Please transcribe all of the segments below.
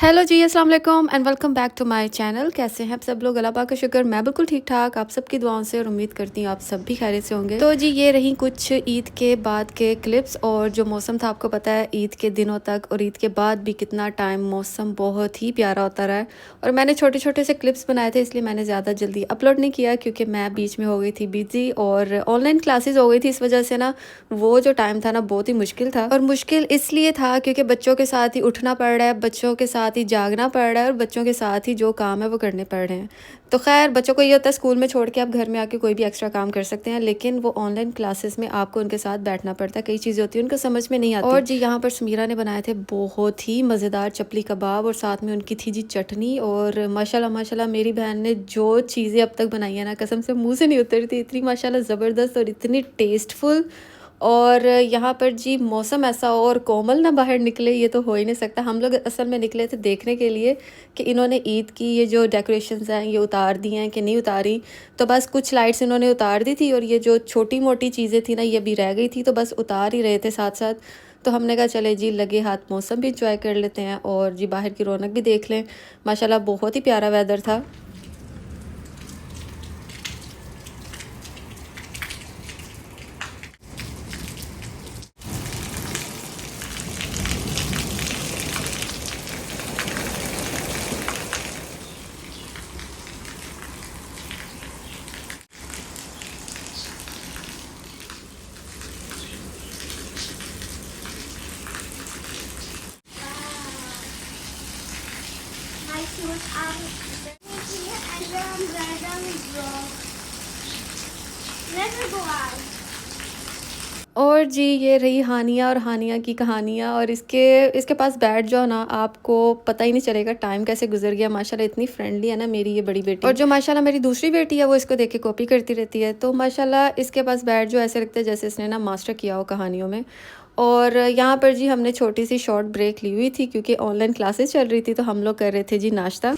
Hello जी, अस्सलाम वालेकुम and welcome back to my channel. कैसे हैं आप सब लोग? अल्लाह पाक का शुक्र, मैं बिल्कुल ठीक ठाक। आप सबकी दुआओं से और उम्मीद करती हूँ आप सब भी खैरियत से होंगे। तो जी ये रही कुछ ईद के बाद के क्लिप्स। और जो मौसम था आपको पता है ईद के दिनों तक और ईद के बाद भी कितना टाइम मौसम बहुत ही प्यारा होता रहा है। और मैंने छोटे छोटे से क्लिप्स बनाए थे, इसलिए मैंने ज़्यादा जल्दी अपलोड नहीं किया क्योंकि मैं बीच में हो गई थी बिजी और ऑनलाइन क्लासेस हो गई थी। इस वजह से ना वो जो टाइम था ना बहुत ही मुश्किल था। और मुश्किल इसलिए था क्योंकि बच्चों के साथ ही उठना पड़ रहा है, बच्चों के साथ ही जागना पड़ रहा है और बच्चों के साथ ही जो काम है वो करने पड़ रहे हैं। तो खैर बच्चों को ये होता है स्कूल में छोड़ के आप घर में आके कोई भी एक्स्ट्रा काम कर सकते हैं, लेकिन वो ऑनलाइन क्लासेस में आपको उनके साथ बैठना पड़ता है। कई चीज़ें होती हैं उनको समझ में नहीं आती। और जी यहाँ पर समीरा ने बनाए थे बहुत ही मज़ेदार चपली कबाब और साथ में उनकी थी जी चटनी। और माशाल्लाह माशाल्लाह मेरी बहन ने जो चीज़ें अब तक बनाई है ना, कसम से मुँह से नहीं उतरती, इतनी माशाल्लाह ज़बरदस्त और इतनी टेस्टफुल। और यहाँ पर जी मौसम ऐसा हो और कोमल ना बाहर निकले, ये तो हो ही नहीं सकता। हम लोग असल में निकले थे देखने के लिए कि इन्होंने ईद की ये जो डेकोरेशंस हैं ये उतार दी हैं कि नहीं उतारी। तो बस कुछ लाइट्स इन्होंने उतार दी थी और ये जो छोटी मोटी चीज़ें थी ना ये भी रह गई थी, तो बस उतार ही रहे थे साथ साथ। तो हमने कहा चले जी लगे हाथ मौसम भी इंजॉय कर लेते हैं और जी बाहर की रौनक भी देख लें। माशाल्लाह बहुत ही प्यारा वेदर था। My shoes are here and random block. Let me go out. और जी ये रही हानिया और हानिया की कहानियाँ। और इसके इसके पास बैठ जाओ ना आपको पता ही नहीं चलेगा टाइम कैसे गुजर गया। माशाल्लाह इतनी फ्रेंडली है ना मेरी ये बड़ी बेटी। और जो माशाल्लाह मेरी दूसरी बेटी है वो इसको देख के कॉपी करती रहती है। तो माशाल्लाह इसके पास बैठ जाओ ऐसे लगता है जैसे इसने ना मास्टर किया हो कहानियों में। और यहाँ पर जी हमने छोटी सी शॉर्ट ब्रेक ली हुई थी क्योंकि ऑनलाइन क्लासेस चल रही थी, तो हम लोग कर रहे थे जी नाश्ता।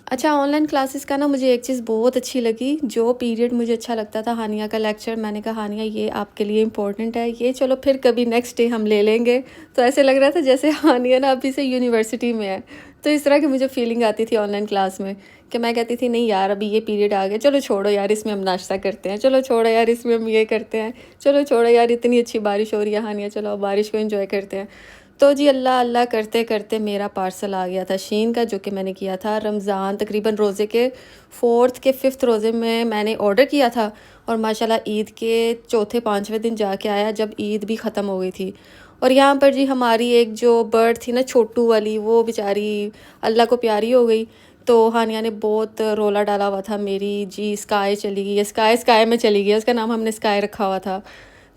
अच्छा ऑनलाइन क्लासेस का ना मुझे एक चीज़ बहुत अच्छी लगी, जो पीरियड मुझे अच्छा लगता था हानिया का लेक्चर। मैंने कहा हानिया ये आपके लिए इम्पोर्टेंट है, ये चलो फिर कभी नेक्स्ट डे हम ले लेंगे। तो ऐसे लग रहा था जैसे हानिया ना अभी से यूनिवर्सिटी में है। तो इस तरह की मुझे फीलिंग आती थी ऑनलाइन क्लास में कि मैं कहती थी नहीं यार अभी ये पीरियड आ गया, चलो छोड़ो यार इसमें हम नाश्ता करते हैं, चलो छोड़ो यार इसमें हम ये करते हैं, चलो छोड़ो यार इतनी अच्छी बारिश हो रही है हानिया, चलो अब बारिश को एंजॉय करते हैं। तो जी अल्लाह अल्लाह करते करते मेरा पार्सल आ गया था शीन का, जो कि मैंने किया था रमज़ान तकरीबन रोज़े के 4th के 5th रोज़े में मैंने ऑर्डर किया था। और माशाल्लाह ईद के चौथे 5वें दिन जाके आया जब ईद भी ख़त्म हो गई थी। और यहाँ पर जी हमारी एक जो बर्ड थी ना छोटू वाली, वो बेचारी अल्लाह को प्यारी हो गई। तो हानिया ने बहुत रोला डाला हुआ था मेरी जी स्काई चली गई, स्काई स्काई में चली गई, उसका नाम हमने स्काई रखा हुआ था।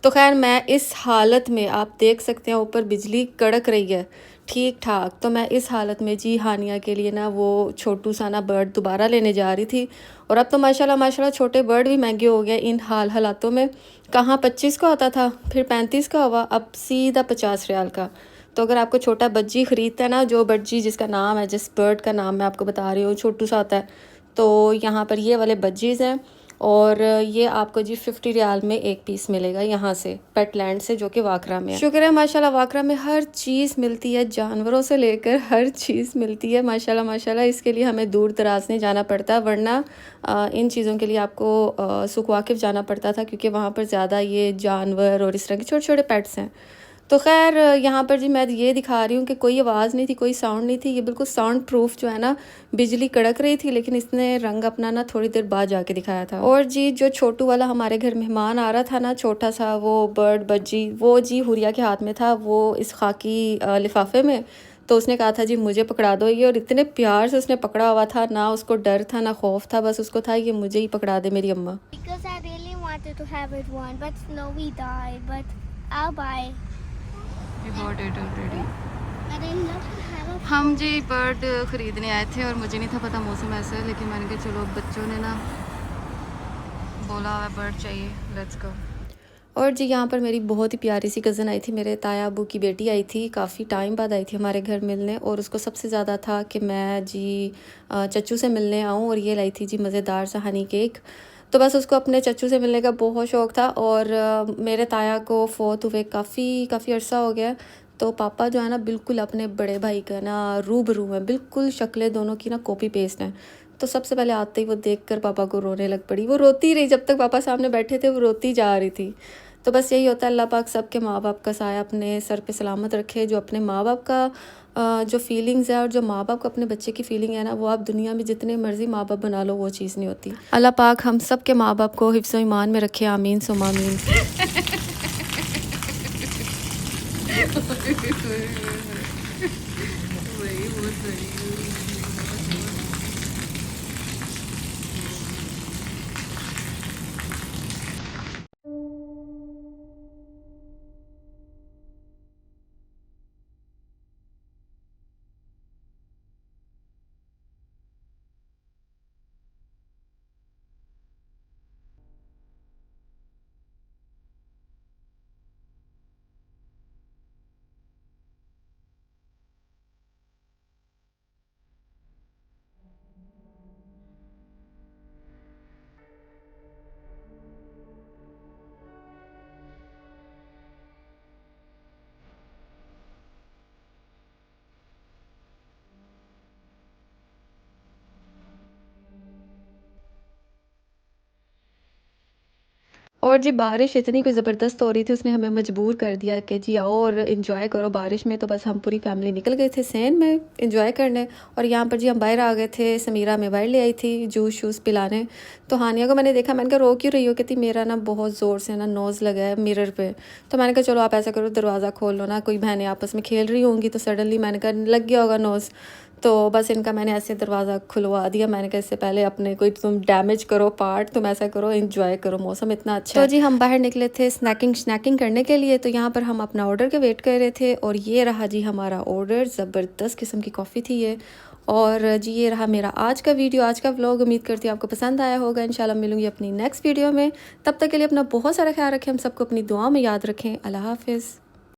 तो खैर मैं इस हालत में आप देख सकते हैं ऊपर बिजली कड़क रही है ठीक ठाक। तो मैं इस हालत में जी हानिया के लिए ना वो छोटू सा ना बर्ड दोबारा लेने जा रही थी। और अब तो माशाल्लाह माशाल्लाह छोटे बर्ड भी महंगे हो गए इन हालातों में। कहाँ 25 का होता था, फिर 35 का हुआ, अब सीधा 50 रियाल का। तो अगर आपको छोटा बज्जी ख़रीदता है ना, जो बज्जी जिसका नाम है, जिस बर्ड का नाम मैं आपको बता रही हूँ छोटू सा होता है, तो यहाँ पर ये वाले बज्जीज़ हैं। और ये आपको जी 50 रियाल में एक पीस मिलेगा यहाँ से पेटलैंड से, जो कि वाकरा में है। शुक्र है माशाल्लाह वाकरा में हर चीज़ मिलती है, जानवरों से लेकर हर चीज़ मिलती है माशाल्लाह माशाल्लाह। इसके लिए हमें दूर दराज नहीं जाना पड़ता, वरना इन चीज़ों के लिए आपको सुख वाकिफ़ जाना पड़ता था क्योंकि वहाँ पर ज़्यादा ये जानवर और इस तरह के छोटे छोटे पेट्स हैं। तो खैर यहाँ पर जी मैं ये दिखा रही हूँ कि कोई आवाज़ नहीं थी, कोई साउंड नहीं थी, ये बिल्कुल साउंड प्रूफ जो है ना। बिजली कड़क रही थी लेकिन इसने रंग अपना ना थोड़ी देर बाद जाके दिखाया था। और जी जो छोटू वाला हमारे घर मेहमान आ रहा था ना, छोटा सा वो बर्ड बज्जी, वो जी हुरिया के हाथ में था, वो इस खाकी लिफाफे में। तो उसने कहा था जी मुझे पकड़ा दो ये, और इतने प्यार से उसने पकड़ा हुआ था, ना उसको डर था ना खौफ था, बस उसको था ये मुझे ही पकड़ा दे मेरी अम्मा। Because I really wanted to have it one, but Snowy died. But I'll buy. I didn't know to have a. हम जी बर्ड ख़रीदने आए थे और मुझे नहीं था पता मौसम ऐसा है, लेकिन मैंने कहा चलो बच्चों ने ना बोला हुआ बर्ड चाहिए, लेट्स गो। और जी यहाँ पर मेरी बहुत ही प्यारी सी कज़न आई थी, मेरे ताया अबू की बेटी आई थी, काफ़ी टाइम बाद आई थी हमारे घर मिलने। और उसको सबसे ज़्यादा था कि मैं जी चच्चू से मिलने आऊँ, और ये लाई थी जी मज़ेदार सा हनी केक। तो बस उसको अपने चच्चू से मिलने का बहुत शौक़ था। और मेरे ताया को फ़ौत हुए काफ़ी अरसा हो गया। तो पापा जो है ना बिल्कुल अपने बड़े भाई का ना रूबरू हैं, बिल्कुल शक्लें दोनों की ना कॉपी पेस्ट हैं। तो सबसे पहले आते ही वो देखकर पापा को रोने लग पड़ी। वो रोती रही, जब तक पापा सामने बैठे थे वो रोती जा रही थी। तो बस यही होता है, अल्लाह पाक सबके माँ बाप का साया अपने सर पे सलामत रखे। जो अपने माँ बाप का जो फीलिंग्स है, और जो माँ बाप को अपने बच्चे की फीलिंग है ना, वो आप दुनिया में जितने मर्जी माँ बाप बना लो वो चीज़ नहीं होती। अल्लाह पाक हम सब के माँ बाप को हिफ्ज़ ईमान में रखे, आमीन सुम आमीन। और जी बारिश इतनी कोई ज़बरदस्त हो रही थी, उसने हमें मजबूर कर दिया कि जी आओ और एंजॉय करो बारिश में। तो बस हम पूरी फैमिली निकल गए थे सैन में एंजॉय करने। और यहाँ पर जी हम बाहर आ गए थे, समीरा में बाहर ले आई थी जूस शूस पिलाने। तो हानिया को मैंने देखा, मैंने कहा रो क्यों रही हो? कहती मेरा ना बहुत ज़ोर से ना नोज़ लगा है मिरर पे। तो मैंने कहा चलो आप ऐसा करो, दरवाज़ा खोल लो ना, कोई बहनें आपस में खेल रही होंगी। तो सडनली मैंने कहा लग गया होगा नोज़। तो बस इनका मैंने ऐसे दरवाज़ा खुलवा दिया। मैंने कहा इससे पहले अपने कोई तुम डैमेज करो पार्ट, तुम ऐसा करो एंजॉय करो, मौसम इतना अच्छा है। तो जी हम बाहर निकले थे स्नैकिंग करने के लिए। तो यहाँ पर हम अपना ऑर्डर के वेट कर रहे थे, और ये रहा जी हमारा ऑर्डर। ज़बरदस्त किस्म की कॉफ़ी थी ये। और जी ये रहा मेरा आज का वीडियो, आज का व्लॉग। उम्मीद करती हूँ आपको पसंद आया होगा। इंशाल्लाह मिलूंगी अपनी नेक्स्ट वीडियो में। तब तक के लिए अपना बहुत सारा ख्याल रखें, हम सबको अपनी दुआ में याद रखें। अल्लाह हाफिज़।